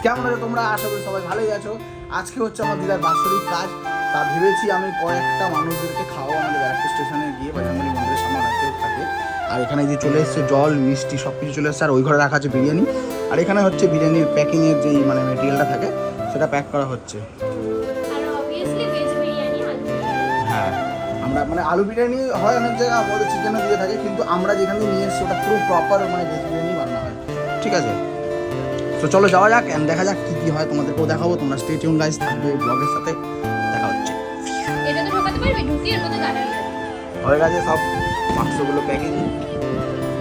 কেমন আছো তোমরা? আশা করি সবাই ভালোই আছো। আজকে হচ্ছে আমার দিদার বাৎসরিক কাজ, তা ভেবেছি আমি কয়েকটা মানুষদেরকে খাওয়াবো আমাদের ব্যারাকপুর স্টেশনে গিয়ে, বজরংবলী মন্দিরের সামনে অনেক কেউ থাকে। আর এখানে যে চলে এসছে জল মিষ্টি সব কিছু চলে এসছে, আর ওই ঘরে রাখা আছে বিরিয়ানি। আর এখানে হচ্ছে বিরিয়ানির প্যাকিংয়ের যেই মানে মেটেরিয়ালটা থাকে সেটা প্যাক করা হচ্ছে। হ্যাঁ, আমরা মানে আলু বিরিয়ানি হয় অনেক জায়গায়, আমাদের চিকেনও দিয়ে থাকে, কিন্তু আমরা যেখানে নিয়ে এসেছি ওটা পুরো প্রপার মানে ভেজ বিরিয়ানি বানানো হয়। ঠিক আছে, তো চলো যাওয়া যাক এন্ড দেখা যাক কি কি হয়, তোমাদেরকেও দেখাবো। তোমরা স্টে টিউন গাইস, থাকবে ব্লগের সাথে। দেখা হচ্ছে। এটা তো ঢোকাতে পারবি, ঢুকিয়ে এর মধ্যে গাড়া হয়ে গেছে সব বাক্সগুলো প্যাকিং।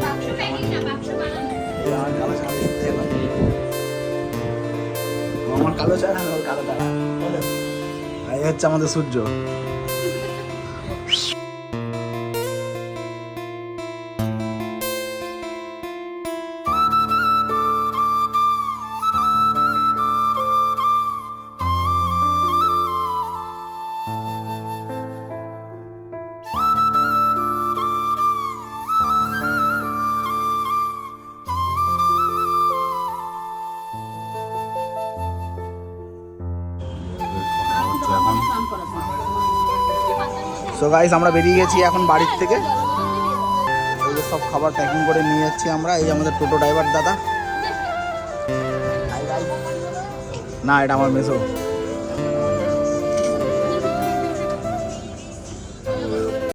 বাক্স প্যাকিং না, বাক্স বানানো। আমার কালো চায় না, ওর কালো চায়। এই হচ্ছে আমাদের সূর্য। সো গাইস, আমরা বেরিয়ে গেছি এখন বাড়ির থেকে। এই যে সব খাবার প্যাকিং করে নিয়ে যাচ্ছি আমরা। এই যে আমাদের টোটো ড্রাইভার দাদা। না, এটা আমার মেসো।